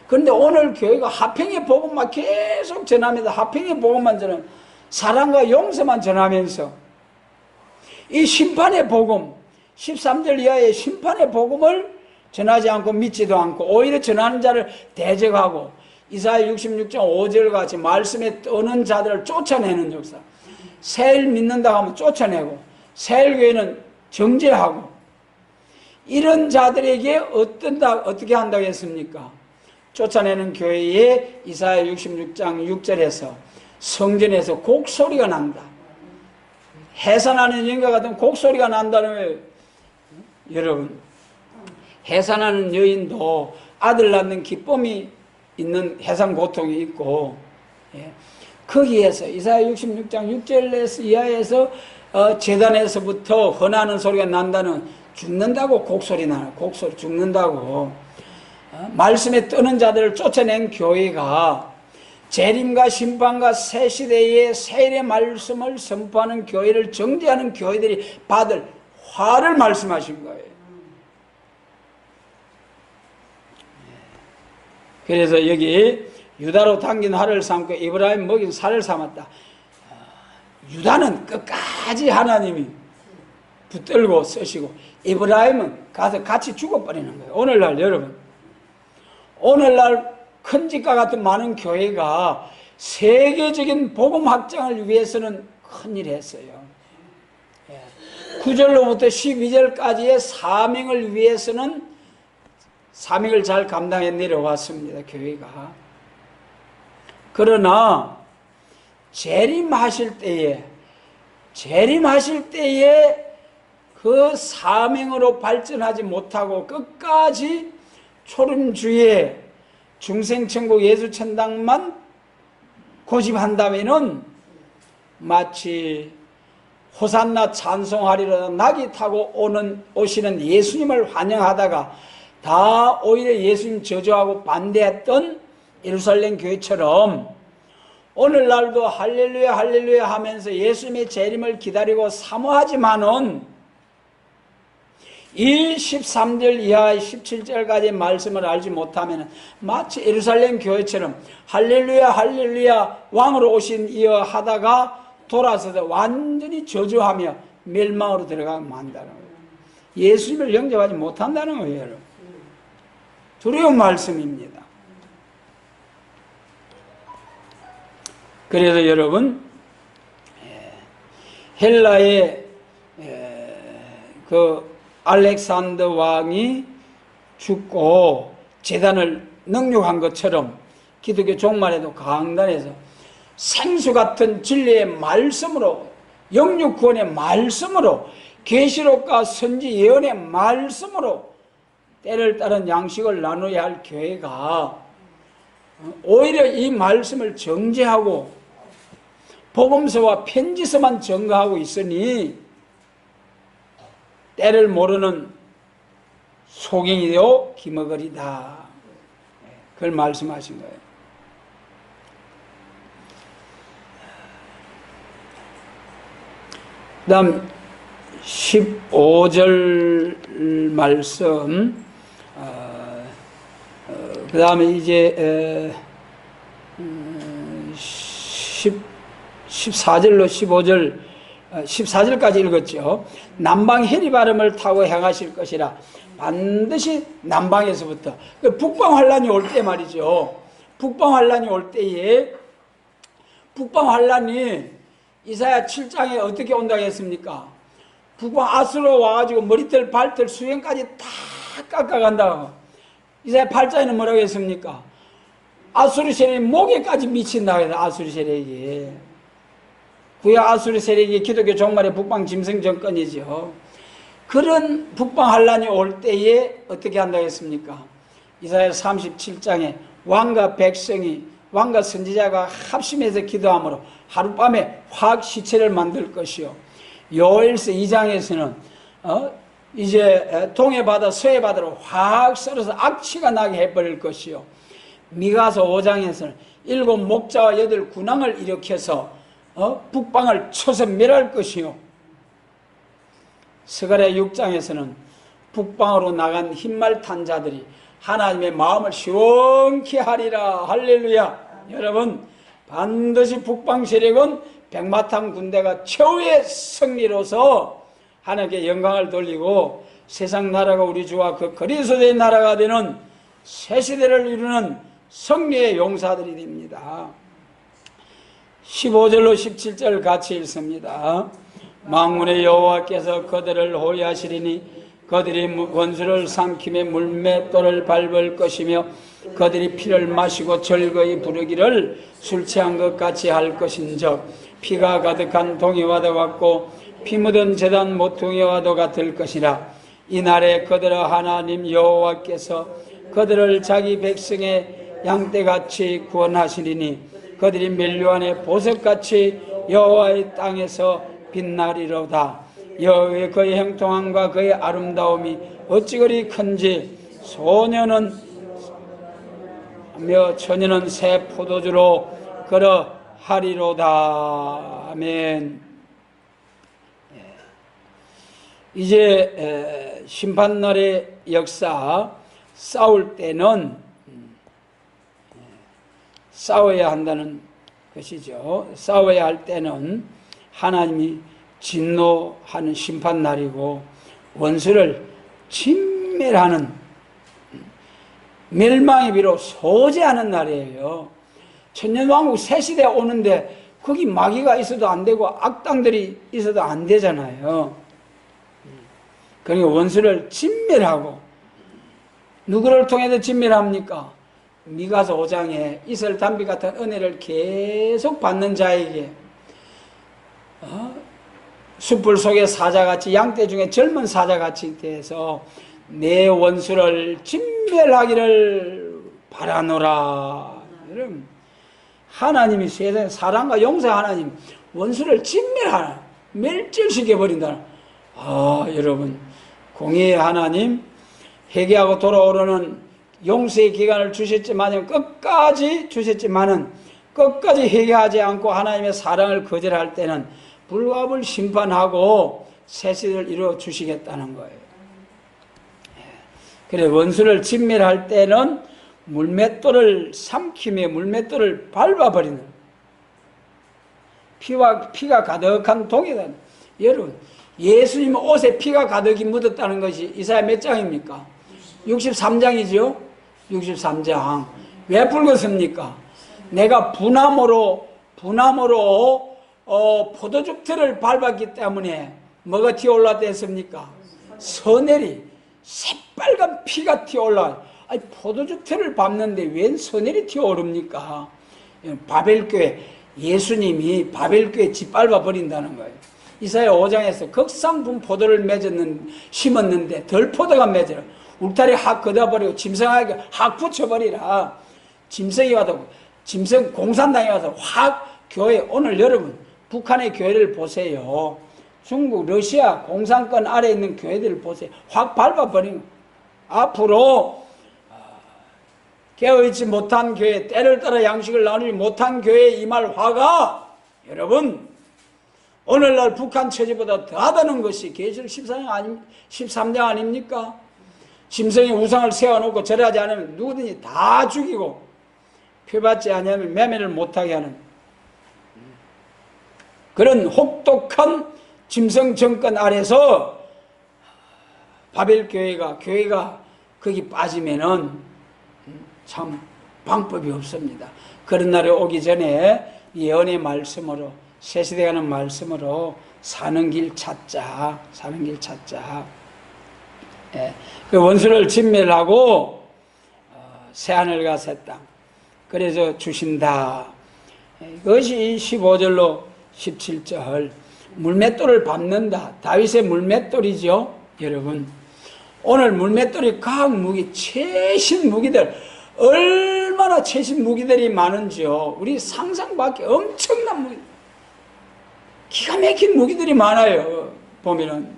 그런데 오늘 교회가 화평의 복음만 계속 전하면서, 화평의 복음만 전하면서, 사랑과 용서만 전하면서 이 심판의 복음, 13절 이하의 심판의 복음을 전하지 않고 믿지도 않고 오히려 전하는 자를 대적하고, 이사야 66장 5절 같이 말씀에 떠는 자들을 쫓아내는 역사. 새를 믿는다고 하면 쫓아내고 새일교회는 정죄하고, 이런 자들에게 어떻게 한다고 했습니까? 쫓아내는 교회에 이사야 66장 6절에서 성전에서 곡소리가 난다. 해산하는 여인과 같은 곡소리가 난다는 거예요. 여러분, 해산하는 여인도 아들 낳는 기쁨이 있는 해산 고통이 있고, 거기에서 이사야 66장 6절 이하에서 제단에서부터 헌하는 소리가 난다는, 죽는다고 곡소리 나는, 곡소리 죽는다고. 말씀에 떠는 자들을 쫓아낸 교회가 재림과 심판과 새 시대의 세일의 말씀을 선포하는 교회를 정죄하는 교회들이 받을 화를 말씀하신 거예요. 그래서 여기 유다로 당긴 활을 삼고 이브라임 먹인 살을 삼았다. 유다는 끝까지 하나님이 붙들고 쓰시고 이브라임은 가서 같이 죽어버리는 거예요. 오늘날 여러분, 오늘날 큰 집과 같은 많은 교회가 세계적인 복음 확장을 위해서는 큰일 했어요. 9절로부터 12절까지의 사명을 위해서는 사명을 잘 감당해 내려왔습니다. 교회가. 그러나 재림하실 때에 그 사명으로 발전하지 못하고 끝까지 초림주의 중생천국 예수천당만 고집한다면은 마치 호산나 찬송하리로다 낙이 타고 오시는 예수님을 환영하다가 다 오히려 예수님 저주하고 반대했던 예루살렘 교회처럼 오늘날도 할렐루야 할렐루야 하면서 예수님의 재림을 기다리고 사모하지만은 13절 이하의 17절까지의 말씀을 알지 못하면 마치 예루살렘 교회처럼 할렐루야 할렐루야 왕으로 오신 이어 하다가 돌아서서 완전히 저주하며 멸망으로 들어가면 만다는 거예요. 예수님을 영접하지 못한다는 거예요. 여러분. 두려운 말씀입니다. 그래서 여러분 헬라의 그 알렉산더 왕이 죽고 제단을 능욕한 것처럼 기독교 종말에도 강단에서 생수 같은 진리의 말씀으로 영육 구원의 말씀으로 계시록과 선지 예언의 말씀으로 때를 따른 양식을 나눠야 할 교회가 오히려 이 말씀을 정죄하고 복음서와 편지서만 증거하고 있으니 때를 모르는 소경이요 기머거리다. 그걸 말씀하신 거예요. 그 다음 15절 말씀, 그 다음에 이제 14절로 15절 14절까지 읽었죠. 남방 해리 바람을 타고 행하실 것이라. 반드시 남방에서부터 북방 환란이 올 때 말이죠. 북방 환란이 올 때에 북방 환란이 이사야 7장에 어떻게 온다고 했습니까? 북방 아수로 와가지고 머리털 발털 수행까지 다 깎아간다고. 이사야 8장에는 뭐라고 했습니까? 아수르 세력이 목에까지 미친다고 해서 아수르 세력이. 구약 아수르 세력이 기독교 종말의 북방 짐승 정권이죠. 그런 북방 환란이 올 때에 어떻게 한다고 했습니까? 이사야 37장에 왕과 백성이 왕과 선지자가 합심해서 기도함으로 하룻밤에 확 시체를 만들 것이요. 요엘서 2장에서는 이제 동해 바다 서해 바다로 확 썰어서 악취가 나게 해버릴 것이요. 미가서 5장에서는 7 목자와 8 군왕을 일으켜서 북방을 쳐서 멸할 것이요. 스가랴 6장에서는 북방으로 나간 흰말 탄 자들이 하나님의 마음을 시원케 하리라. 할렐루야. 여러분, 반드시 북방 세력은 백마탄 군대가 최후의 승리로서 하나님께 영광을 돌리고 세상 나라가 우리 주와 그 그리스도의 나라가 되는 새 시대를 이루는 승리의 용사들이 됩니다. 15절로 17절 같이 읽습니다. 만군의 여호와께서 그들을 호위하시리니 그들이 원수를 삼킴에 물맷돌을 밟을 것이며 그들이 피를 마시고 즐거이 부르기를 술 취한 것 같이 할 것인즉 피가 가득한 동이와도 같고 피 묻은 제단 모퉁이와도 같을 것이라. 이날에 그들의 하나님 여호와께서 그들을 자기 백성의 양떼같이 구원하시리니 그들이 멜류안의 보석같이 여호와의 땅에서 빛나리로다. 여호와의 그의 형통함과 그의 아름다움이 어찌 그리 큰지 소년은 처녀는 새 포도주로 그러하리로다. 아멘. 이제 심판날의 역사, 싸울 때는 싸워야 한다는 것이죠. 싸워야 할 때는 하나님이 진노하는 심판날이고 원수를 진멸하는 멸망의 비로 소재하는 날이에요. 천년왕국 새시대 오는데 거기 마귀가 있어도 안 되고 악당들이 있어도 안 되잖아요. 그러니까 원수를 진멸하고, 누구를 통해서 진멸합니까? 미가서 5장에 이슬 담비 같은 은혜를 계속 받는 자에게 숯불 속의 사자같이, 양떼 중에 젊은 사자같이 돼서 내 원수를 진멸하기를 바라노라. 여러분, 하나님이 세상에 사랑과 용서 하나님 원수를 진멸하라, 멸절시켜버린다. 여러분, 공의의 하나님 회개하고 돌아오려는 용서의 기간을 주셨지만 끝까지 회개하지 않고 하나님의 사랑을 거절할 때는 불가불 심판하고 새 시대를 이루어 주시겠다는 거예요. 그래, 원수를 진멸할 때는 물맷돌을 삼키며 물맷돌을 밟아버리는, 피가 가득한 독이다. 여러분, 예수님 옷에 피가 가득히 묻었다는 것이 이사야 몇 장입니까? 63장이죠? 63장. 왜 붉었습니까? 내가 분함으로 포도즙 틀을 밟았기 때문에 뭐가 튀어올랐다 했습니까? 서ner이, 새빨간 피가 튀어올라. 아니, 포도즙 틀을 밟는데 웬 서ner이 튀어오릅니까? 바벨교회, 예수님이 바벨교회 짓밟아 버린다는 거예요. 이사야 5장에서 극상품 포도를 심었는데 덜 포도가 맺어라. 울타리 확 걷어버리고 짐승에게 확 붙여버리라. 짐승이 와도, 짐승 공산당이 와서 확 교회, 오늘 여러분 북한의 교회를 보세요. 중국, 러시아 공산권 아래에 있는 교회들을 보세요. 확 밟아버리는, 앞으로 깨어있지 못한 교회, 때를 따라 양식을 나누지 못한 교회에 임할 화가, 여러분, 오늘날 북한 처지보다 더하다는 것이 계시록 13장 아닙니까? 짐승이 우상을 세워놓고 절하지 않으면 누구든지 다 죽이고, 표받지 않으면 매매를 못하게 하는 그런 혹독한 짐승 정권 아래서 바벨교회가 거기 빠지면은 참 방법이 없습니다. 그런 날이 오기 전에 예언의 말씀으로, 새시대가는 말씀으로 사는 길 찾자. 예, 그 원수를 진멸하고 새하늘과 새 땅, 그래서 주신다. 이것이 15절로 17절 물맷돌을 밟는다. 다윗의 물맷돌이죠. 여러분, 오늘 물맷돌이 각 무기, 최신 무기들, 얼마나 최신 무기들이 많은지요. 우리 상상 밖에 엄청난 무기, 기가 막힌 무기들이 많아요. 보면은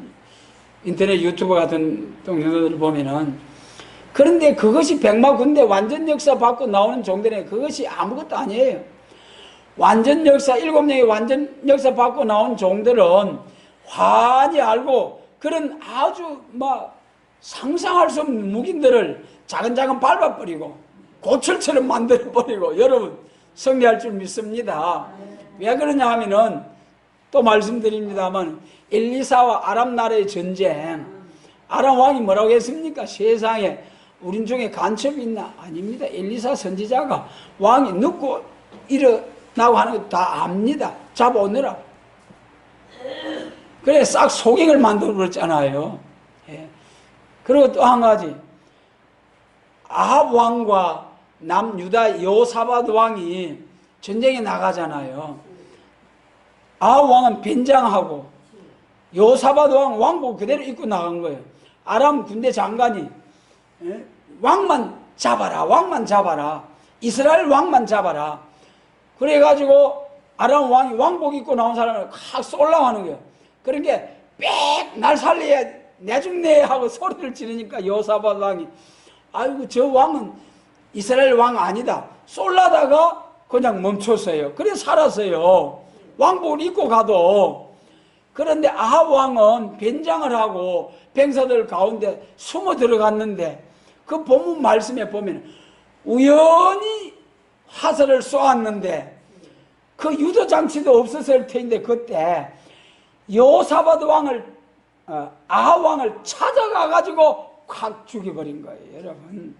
인터넷 유튜브 같은 동영상들을 보면은. 그런데 그것이 백마군대 완전 역사 받고 나오는 종들에 그것이 아무것도 아니에요. 완전 역사, 7명의 완전 역사 받고 나온 종들은 환히 알고 그런 아주 상상할 수 없는 무기들을 작은 밟아버리고 고철처럼 만들어버리고, 여러분 승리할 줄 믿습니다. 왜 그러냐 하면은, 또 말씀드립니다만, 엘리사와 아람 나라의 전쟁, 아람 왕이 뭐라고 했습니까? 세상에 우린 중에 간첩이 있나? 아닙니다. 엘리사 선지자가 왕이 눕고 일어나고 하는 거 다 압니다. 잡아오느라. 그래 싹 소경을 만들어 버렸잖아요. 예. 그리고 또 한 가지, 아합 왕과 남유다 여호사밧 왕이 전쟁에 나가잖아요. 아합 왕은 변장하고 여호사밧 왕 왕복 그대로 입고 나간 거예요. 아람 군대 장관이 왕만 잡아라. 이스라엘 왕만 잡아라. 그래가지고 아람 왕이 왕복 입고 나온 사람을 확 쏠라하는 거예요. 그러니까 빽 날 살려야 내죽네 하고 소리를 지르니까 여호사밧 왕이, 아이고 저 왕은 이스라엘 왕 아니다. 쏠라다가 그냥 멈췄어요. 그래 살았어요. 왕복을 입고 가도. 그런데 아합 왕은 변장을 하고 병사들 가운데 숨어 들어갔는데, 그 본문 말씀에 보면 우연히 화살을 쏘았는데 그 유도장치도 없었을 텐데, 그때 여호사밧 왕을, 아합 왕을 찾아가가지고 확 죽여버린 거예요. 여러분,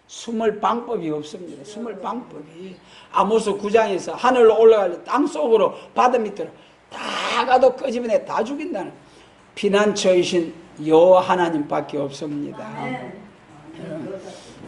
숨을 방법이 없습니다. 숨을 방법이. 아모스 9장에서 하늘로 올라갈 때 땅 속으로 바다 밑으로 다 가도 끄집어내 다 죽인다는 피난처이신 여호와 하나님밖에 없습니다.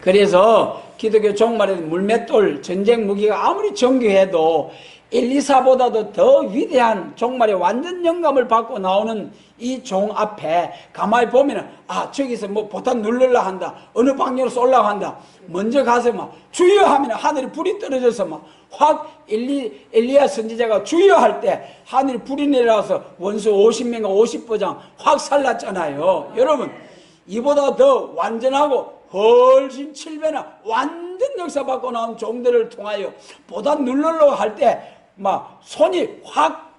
그래서 기독교 종말에 물맷돌 전쟁 무기가 아무리 정교해도 엘리사보다도 더 위대한 종말의 완전 영감을 받고 나오는 이 종 앞에 가만히 보면은 저기서 뭐 보탄 누르려 한다, 어느 방향으로 쏠려고 한다, 먼저 가서 막 주여 하면 하늘에 불이 떨어져서 막 확 엘리야 선지자가 주여 할 때 하늘에 불이 내려와서 원수 50명과 50보장 확 살랐잖아요. 여러분, 이보다 더 완전하고 훨씬 7배나 완전 역사 받고 나온 종들을 통하여 보다 눌러려고 할 때 막 손이 확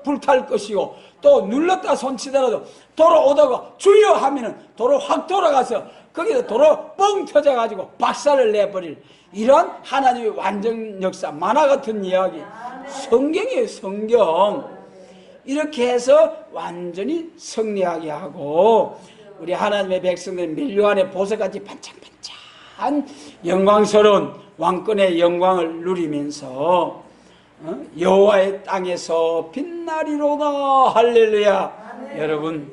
불탈 것이고, 또 눌렀다 손치더라도 돌아오다가 주여 하면은 도로 확 돌아가서 거기서 도로 뻥 터져가지고 박살을 내버릴 이런 하나님의 완전 역사, 만화 같은 이야기, 성경이에요. 성경. 이렇게 해서 완전히 승리하게 하고 우리 하나님의 백성들 밀류 안에 보석같이 반짝반짝한 영광스러운 왕권의 영광을 누리면서 여호와의 땅에서 빛나리로다. 할렐루야. 여러분,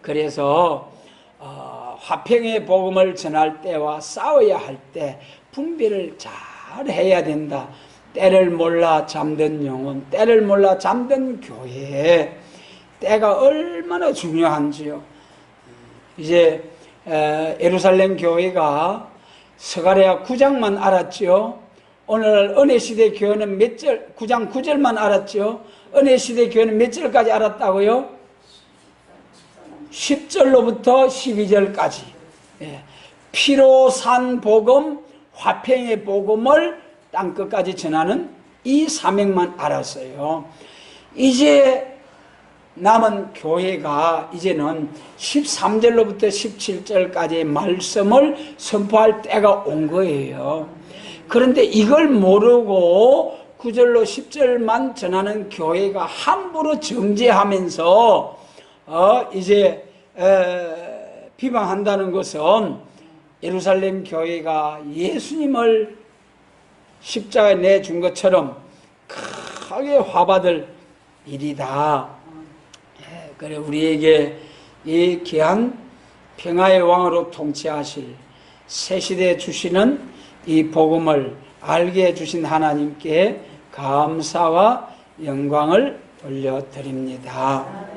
그래서 화평의 복음을 전할 때와 싸워야 할 때 분별을 잘 해야 된다. 때를 몰라 잠든 영혼, 때를 몰라 잠든 교회, 때가 얼마나 중요한지요. 이제 예루살렘 교회가 스가랴 9장만 알았죠. 오늘날 은혜시대 교회는 몇 절, 9장 9절만 알았죠. 은혜시대 교회는 몇 절까지 알았다고요? 10절로부터 12절까지. 피로 산 복음, 화평의 복음을 땅끝까지 전하는 이 사명만 알았어요. 이제 남은 교회가 이제는 13절로부터 17절까지의 말씀을 선포할 때가 온 거예요. 그런데 이걸 모르고 9절로 10절만 전하는 교회가 함부로 정죄하면서 이제 비방한다는 것은 예루살렘 교회가 예수님을 십자가에 내준 것처럼 크게 화받을 일이다. 그래, 우리에게 이 귀한 평화의 왕으로 통치하실 새 시대에 주시는 이 복음을 알게 해주신 하나님께 감사와 영광을 올려드립니다.